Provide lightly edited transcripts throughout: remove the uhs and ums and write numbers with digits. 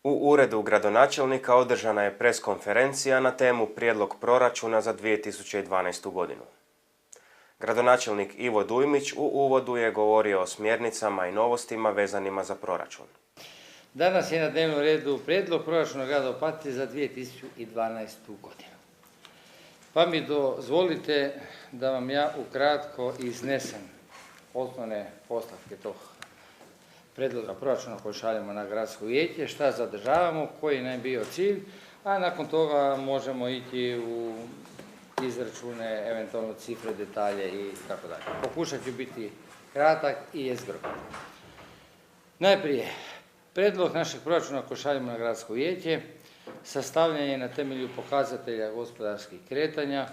U uredu gradonačelnika održana je preskonferencija na temu Prijedlog proračuna za 2012. godinu. Gradonačelnik Ivo Dujmić u uvodu je govorio o smjernicama i novostima vezanima za proračun. Danas je na dnevnom redu Prijedlog proračuna grada Opatije za 2012. godinu. Pa mi dozvolite da vam ja ukratko iznesem osnovne postavke tog prijedloga proračuna koji šaljemo na gradsko vijeće, šta zadržavamo, koji nam je bio cilj, a nakon toga možemo ići u izračune, eventualno cifre, detalje i tako dalje. Pokušat ću biti kratak i jezgro. Najprije, prijedlog našeg proračuna koji šaljemo na gradsko vijeće sastavljen je na temelju pokazatelja gospodarskih kretanja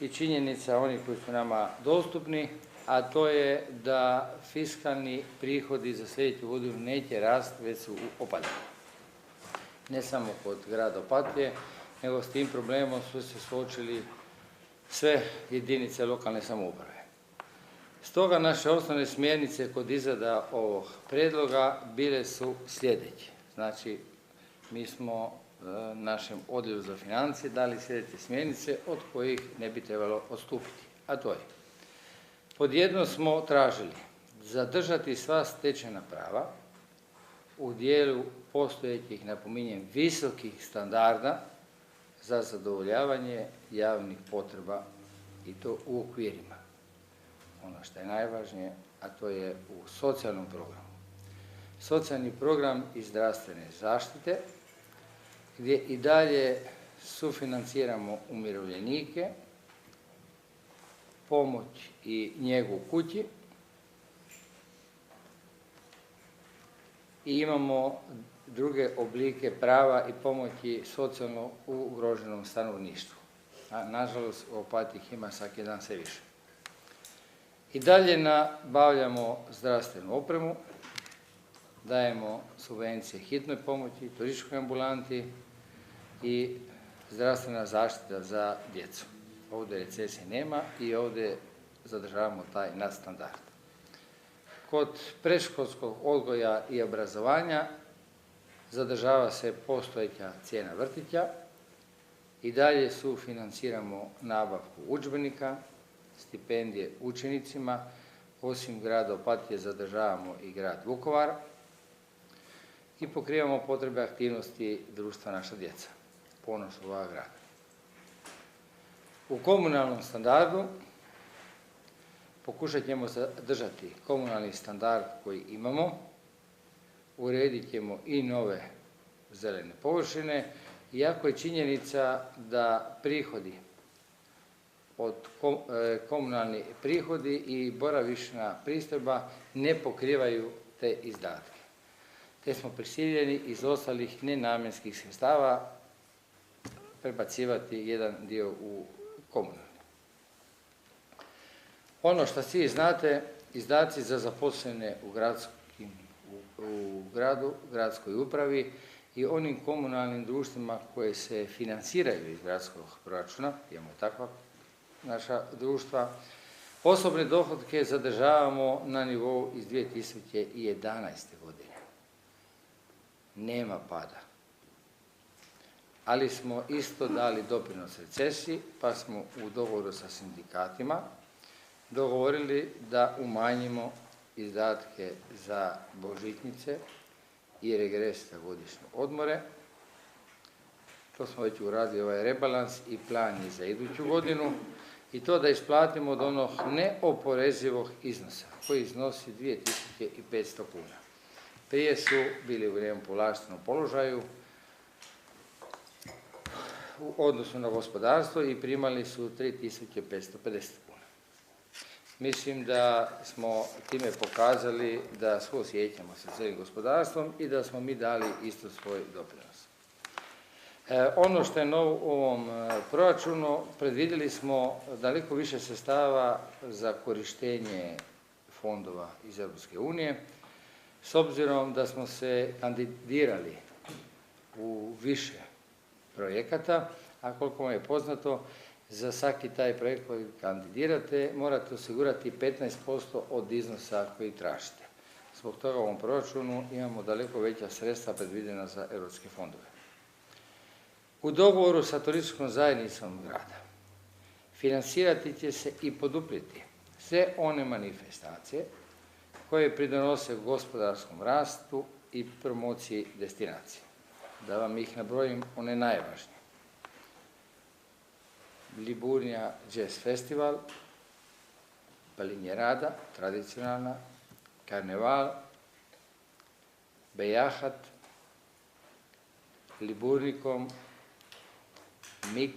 i činjenica onih koji su nama dostupni, a to je da fiskalni prihodi za sljedeću godinu neće rasti, već su u opadanju. Ne samo kod grada Opatije, nego s tim problemom su se suočili sve jedinice lokalne samouprave. Stoga naše osnovne smjernice kod izrada ovog prijedloga bile su sljedeće. Znači, mi smo našem odjelu za financije dali sljedeće smjernice od kojih ne bi trebalo odstupiti. A to je, pod jedno smo tražili zadržati sva stečena prava u dijelu postojećih, napominjem, visokih standarda za zadovoljavanje javnih potreba i to u okvirima. Ono što je najvažnije, a to je u socijalnom programu. Socijalni program i zdravstvene zaštite, gdje i dalje sufinanciramo umirovljenike, pomoć i njegu u kući i imamo druge oblike prava i pomoći socijalno ugroženom stanovništvu. A nažalost, u Opatiji ima svaki dan sve više. I dalje nabavljamo zdravstvenu opremu, dajemo subvencije hitnoj pomoći, turističkoj ambulanti i zdravstvena zaštita za djecu. Ovdje recesije nema i ovdje zadržavamo taj nadstandard. Kod predškolskog odgoja i obrazovanja zadržava se postojeća cijena vrtića i dalje sufinanciramo nabavku udžbenika, stipendije učenicima, osim grada Opatije zadržavamo i grad Vukovar i pokrivamo potrebe aktivnosti društva Naša djeca, ponos ovoga grada. U komunalnom standardu pokušat ćemo zadržati komunalni standard koji imamo, uredit ćemo i nove zelene površine, iako je činjenica da prihodi od komunalni prihodi i boravišna pristojba ne pokrivaju te izdatke. Te smo prisiljeni iz ostalih nenamjenskih sredstava prebacivati jedan dio u komunalni. Ono što svi znate, izdaci za zaposlene u gradu, gradskoj upravi i onim komunalnim društvima koje se financiraju iz gradskog proračuna, imamo takva naša društva, osobne dohotke zadržavamo na nivou iz 2011. godine. Nema pada. Ali smo isto dali doprinos recesiji, pa smo u dogovoru sa sindikatima dogovorili da umanjimo izdatke za božićnice i regres za godišnje odmore. To smo već uradili ovaj rebalans i plan je za iduću godinu i to da isplatimo od onog neoporezivog iznosa koji iznosi 2500 kuna. Prije su bili u vrijeme povlaštenom položaju u odnosu na gospodarstvo i primali su 3550 kuna. Mislim da smo time pokazali da suosjećamo sa cijelim gospodarstvom i da smo mi dali isto svoj doprinos. Ono što je novo u ovom proračunu, predvidjeli smo daleko više sredstava za korištenje fondova iz Europske unije, s obzirom da smo se kandidirali u više projekata, a koliko vam je poznato, za svaki taj projekt koji kandidirate morate osigurati 15% od iznosa koji tražite. Zbog toga u ovom proračunu imamo daleko veća sredstva predvidjena za europske fondove. U dogovoru sa turističkom zajednicom grada financirati će se i poduprijeti sve one manifestacije koje pridonose gospodarskom rastu i promociji destinacije. Da vam ih nabrojim, one najvažnije. Liburnija Jazz Festival, Balinjerada, tradicionalna, Karneval, Bejahat, Liburnikom, Mik,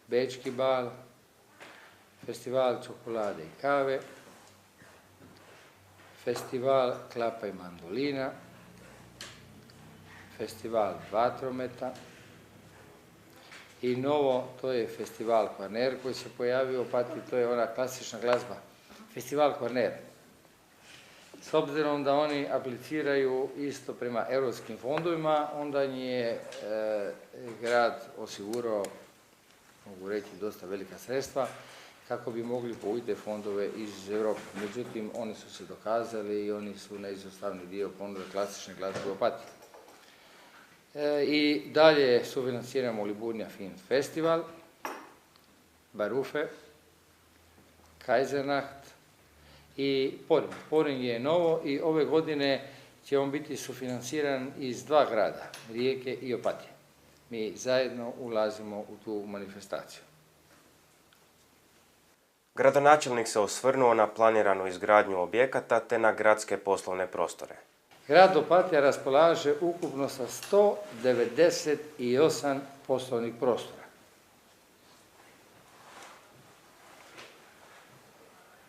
Bečki bal, Festival čokolade i kave, Festival klapa i mandolina, Festival vatrometa i novo, to je Festival Kvarner koji se pojavio u Opatiji, to je ona klasična glazba. Festival Kvarner. S obzirom da oni apliciraju isto prema europskim fondovima, onda je grad osigurao, mogu reći, dosta velika sredstva kako bi mogli povući te fondove iz Europe. Međutim, oni su se dokazali i oni su neizostavni dio ponude klasične glazbe u Opatiji. I dalje sufinanciramo Liburnija Film Festival, Barufe, Kaisernacht i Porin. Porin je novo i ove godine će on biti sufinanciran iz dva grada, Rijeke i Opatije. Mi zajedno ulazimo u tu manifestaciju. Gradonačelnik se osvrnuo na planiranu izgradnju objekata te na gradske poslovne prostore. Grad Opatija raspolaže ukupno sa 198 poslovnih prostora.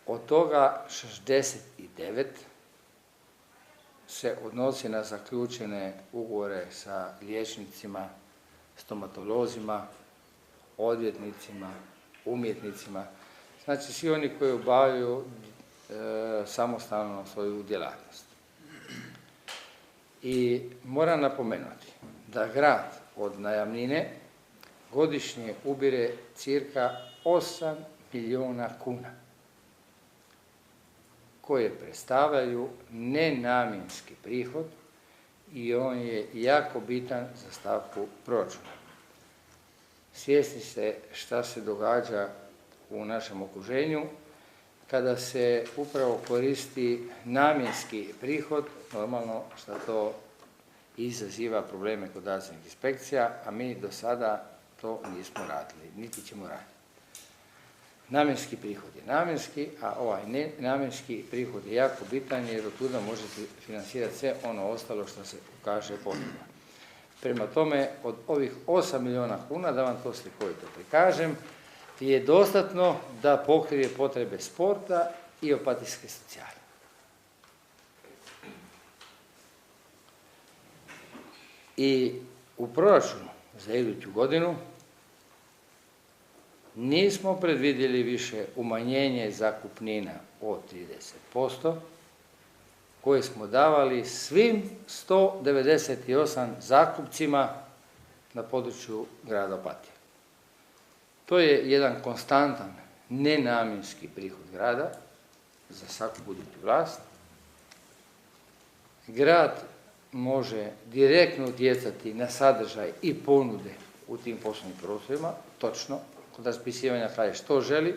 Od toga 69 se odnosi na zaključene ugovore sa liječnicima, stomatolozima, odvjetnicima, umjetnicima, znači svi oni koji obavljaju samostalno svoju djelatnost. I moram napomenuti da grad od najamnine godišnje ubire cirka 8 milijuna kuna, koje predstavljaju nenamjenski prihod i on je jako bitan za stavku proračuna. Svjesni ste šta se događa u našem okruženju kada se upravo koristi namjenski prihod, normalno što to izaziva probleme kod nadzornih inspekcija, a mi do sada to nismo radili, niti ćemo raditi. Namjenski prihod je namjenski, a ovaj nenamjenski prihod je jako bitan jer od tuda možete financirati sve ono ostalo što se ukaže potrebno. Prema tome, od ovih 8 milijuna kuna, da vam to slikovito prikažem, je dostatno da pokrije potrebe sporta i opatijske socijale. I u proračunu za iduću godinu nismo predvidjeli više umanjenje zakupnina od 30%, koje smo davali svim 198 zakupcima na području grada Opatije. To je jedan konstantan, nenamjenski prihod grada za svaku buduću vlast. Grad može direktno utjecati na sadržaj i ponude u tim poslovnim prostorima, točno, kod raspisivanja kaže što želi.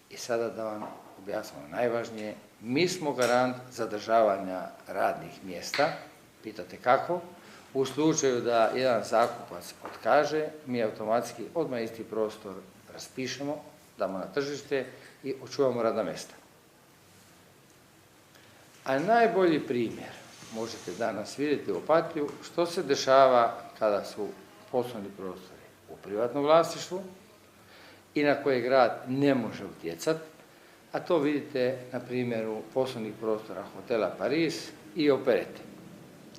I sada da vam objasnimo najvažnije, mi smo garant zadržavanja radnih mjesta, pitate kako. U slučaju da jedan zakupac otkaže, mi automatski odmah isti prostor raspišemo, damo na tržište i očuvamo radna mjesta. A najbolji primjer možete danas vidjeti u Opatiju što se dešava kada su poslovni prostori u privatnom vlasništvu i na koje grad ne može utjecati, a to vidite na primjeru poslovnih prostora hotela Paris i Operete.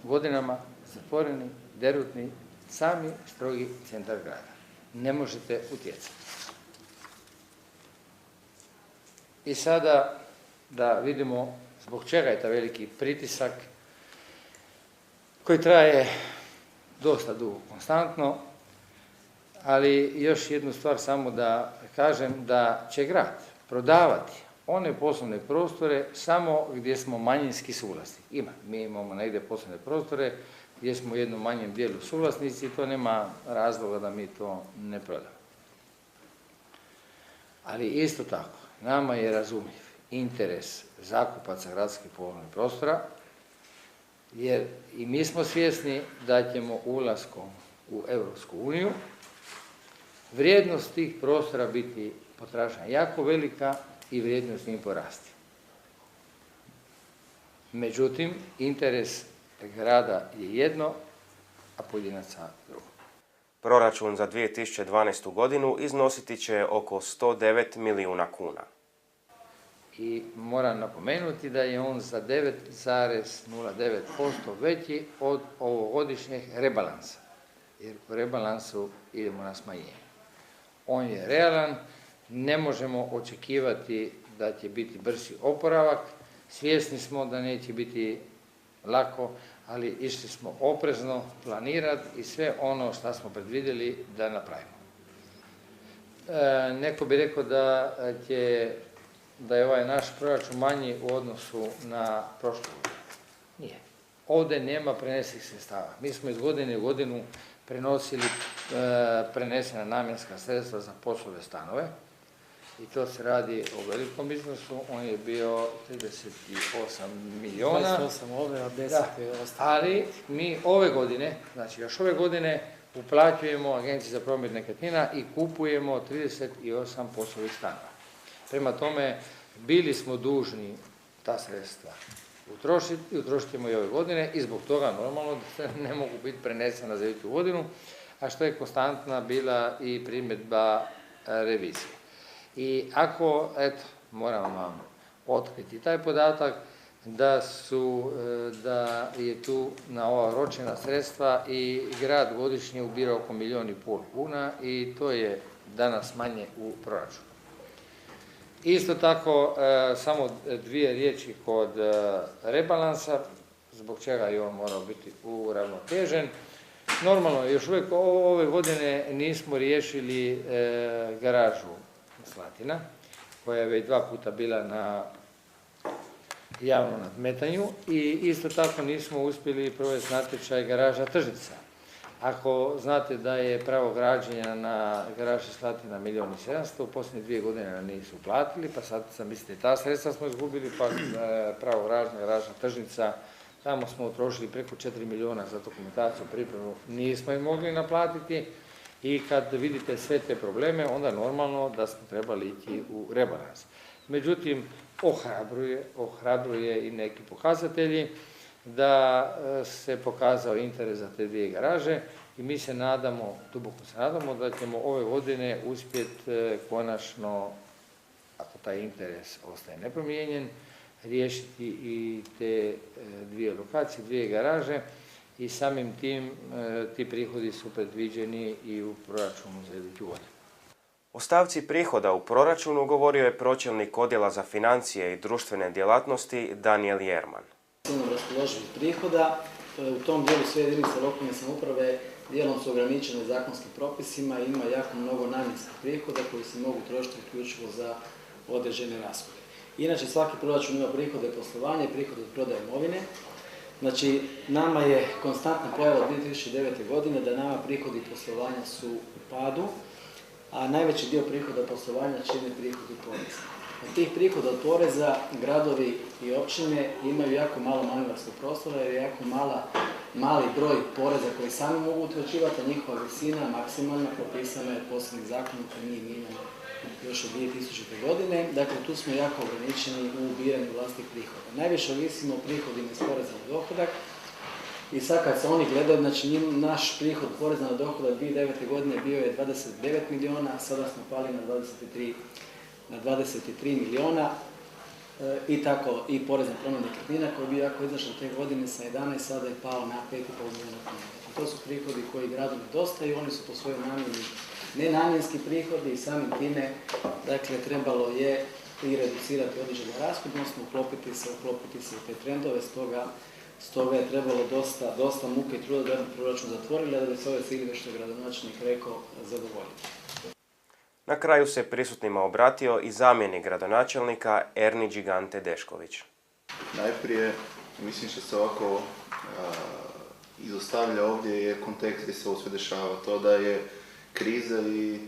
Godinama zatvoreni, derutni, sami strogi centar grada. Ne možete utjecati. I sada da vidimo zbog čega je ta veliki pritisak koji traje dosta dugo, konstantno, ali još jednu stvar samo da kažem da će grad prodavati one poslovne prostore samo gdje smo manjinski suvlasnik. Mi imamo negdje poslovne prostore gdje smo u jednom manjem dijelu suvlasnici i to nema razloga da mi to ne prodamo. Ali isto tako, nama je razumljiv interes zakupaca gradskih poslovnih prostora, jer i mi smo svjesni da ćemo ulaskom u Europsku uniju vrijednost tih prostora biti potražnja jako velika i vrijednost njim porasti. Međutim, interes grada je jedno, a pojedinaca drugo. Proračun za 2012. godinu iznositi će oko 109 milijuna kuna. I moram napomenuti da je on za 9,09% veći od ovogodišnjeg rebalansa, jer u rebalansu idemo na smanjenje. On je realan, ne možemo očekivati da će biti brzi oporavak, svjesni smo da neće biti lako, ali išli smo oprezno planirati i sve ono što smo predvidjeli da napravimo. Neko bi rekao da je ovaj naš proračun manji u odnosu na prošlu godinu. Nije. Ovdje nema prenesenih sredstava. Mi smo iz godine u godinu prenosili prenesena namjenska sredstva za POS-ove stanove i to se radi o velikom iznosu. On je bio 38 milijuna. 28 ove, a 10 je ostalo. Ali mi ove godine, znači još ove godine, uplaćujemo Agenciji za promet nekretnina i kupujemo 38 POS-ovih stanova. Prema tome, bili smo dužni ta sredstva utrošiti i utrošit ćemo i ove godine i zbog toga normalno da ne mogu biti prenesena za iduću godinu, a što je konstantna bila i primjedba revizije. I ako, eto, moram vam otkriti taj podatak, da je tu na ova oročena sredstva i grad godišnje ubira oko 1,5 milijuna kuna i to je danas manje u proračunu. Isto tako, samo 2 riječi kod rebalansa, zbog čega je on morao biti uravnotežen. Normalno, još uvijek ove godine nismo riješili garažu Slatina, koja je već 2 puta bila na javnom nadmetanju i isto tako nismo uspjeli provesti natječaj garaža Tržnica. Ako znate da je pravo građenja na garaži Slatina 1,7 milijuna, u posljednje 2 godine nam nisu platili, pa sad sam mislite ta sredstva smo izgubili, pa pravo građenja garaža Tržnica, tamo smo utrošili preko 4 milijuna za dokumentaciju, pripremu, nismo im mogli naplatiti i kad vidite sve te probleme, onda normalno da smo trebali ići u rebalans. Međutim, ohrabruje i neki pokazatelji da se pokazao interes za te 2 garaže i mi se nadamo, duboko se nadamo da ćemo ove godine uspjeti konačno, ako taj interes ostaje nepromijenjen, riješiti i te 2 lokacije, 2 garaže i samim tim ti prihodi su predviđeni i u proračunu za iduću godinu. O stavci prihoda u proračunu govorio je pročelnik Odjela za financije i društvene djelatnosti Danijel Jerman. Raspoloživih prihoda, u tom dijelu sve jedinice lokalne samouprave dijelom su ograničene zakonskim propisima i ima jako mnogo namjenskih prihoda koji se mogu trošiti uključivo za određene rashode. Inače, svaki proračun ima prihode poslovanja i prihode od prodaje imovine. Znači, nama je konstantna pojava od 2009. godine da nama prihodi poslovanja su u padu, a najveći dio prihoda poslovanja čine prihodi poreza. Od tih prihoda od poreza gradovi i općine imaju jako malo manevarskog prostora jer je jako mali broj poreza koji sami mogu utvrđivati, a njihova visina maksimalna propisana je posebnim zakonom koji nije mijenjan još od 2000. godine. Dakle, tu smo jako ograničeni u ubiranju vlastitih prihoda. Najviše ovisimo o prihodima iz poreza na dohodak i sad kad se oni gledaju, znači naš prihod poreza na dohodak 2009. godine bio je 29 milijuna, a sada smo pali na 23 milijuna i tako i porez na promet nekretnina koji je bio jako izdašan te godine sa 11, sada je pao na 5,5 milijuna kuna. To su prihodi koji gradu nedostaju, oni su po svojoj namjeni nenamjenski prihodi i samim time, dakle, trebalo je i reducirati određene rashode, odnosno uklopiti se u te trendove, stoga je trebalo dosta muke i truda da bi proračun zatvorili, da bi se ove ciljeve, što je gradonačelnik rekao, zadovoljiti. Na kraju se prisutnima obratio i zamjenik gradonačelnika Erni Đigante Dešković. Najprije, mislim što se ovako izostavlja ovdje je kontekst gdje se ovo sve dešava. To da je kriza i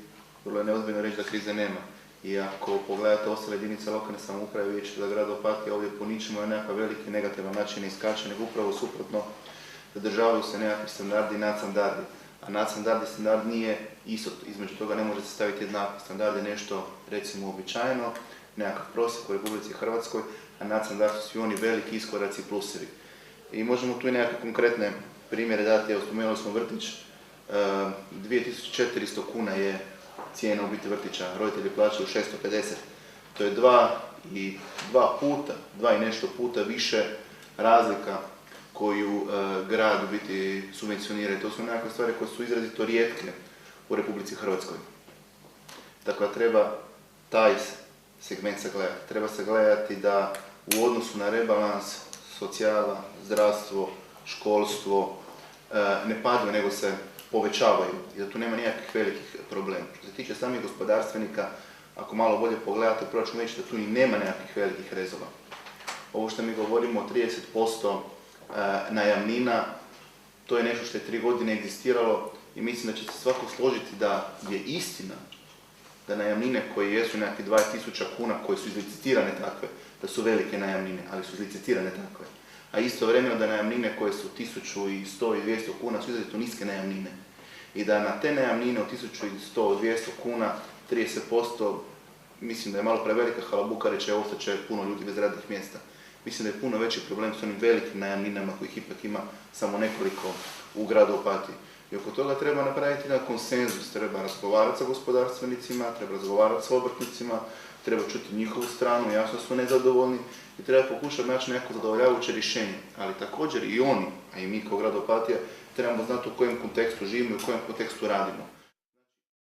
vrlo je neozbiljno reći da krize nema. I ako pogledate ostale jedinice lokalne samouprave, vidjet ćete da grad Opatija ovdje po ničemu je nekakav veliki negativan način iskače, nego upravo suprotno, zadržavaju se nekakvi standardi i nadstandardi. A nadstandard i standard nije isto, između toga ne može se staviti jednako. Standard je nešto, recimo, uobičajeno, nekakav prosjek u Republici Hrvatskoj, a nadstandard su svi oni veliki iskoraci i plusevi. I možemo tu i nekakve konkretne primjere dati, evo spomenuli smo vrtić, 2400 kuna je cijena u biti vrtića, roditelji plaćaju 650. To je dva i nešto puta više razlika koju grad u biti subvencionira. I to su nekakve stvari koje su izrazito rijetke u Republici Hrvatskoj. Dakle, treba taj segment sagledati. Treba se gledati da u odnosu na rebalans socijala, zdravstvo, školstvo ne padaju, nego se povećavaju i da tu nema nikakvih velikih problema. Što se tiče samih gospodarstvenika, ako malo bolje pogledate proračun, vidite da tu ni nema nekakvih velikih rezova. Ovo što mi govorimo o 30% najamnina, to je nešto što je 3 godine egzistiralo i mislim da će se svako složiti da je istina da najamnine koje jesu nekakvih 20.000 kuna, koje su izlicitirane takve, da su velike najamnine, ali su izlicitirane takve. A istovremeno da najamnine koje su 1100 i 200 kuna su izrazito niske najamnine. I da na te najamnine od 1100 i 200 kuna 30%, mislim da je malo prevelika halabuka reći, ostat će puno ljudi bez radnih mjesta. Mislim da je puno veći problem s onim velikim najamninama kojih ipak ima samo nekoliko u gradu Opatiji. I oko toga treba napraviti jedan konsenzus, treba razgovarati sa gospodarstvenicima, treba razgovarati sa obrtnicima, treba čuti njihovu stranu, jasno su nezadovoljni i treba pokušati naći neko zadovoljavajuće rješenje. Ali također i oni, a i mi kao grad Opatija, trebamo znati u kojem kontekstu živimo i u kojem kontekstu radimo.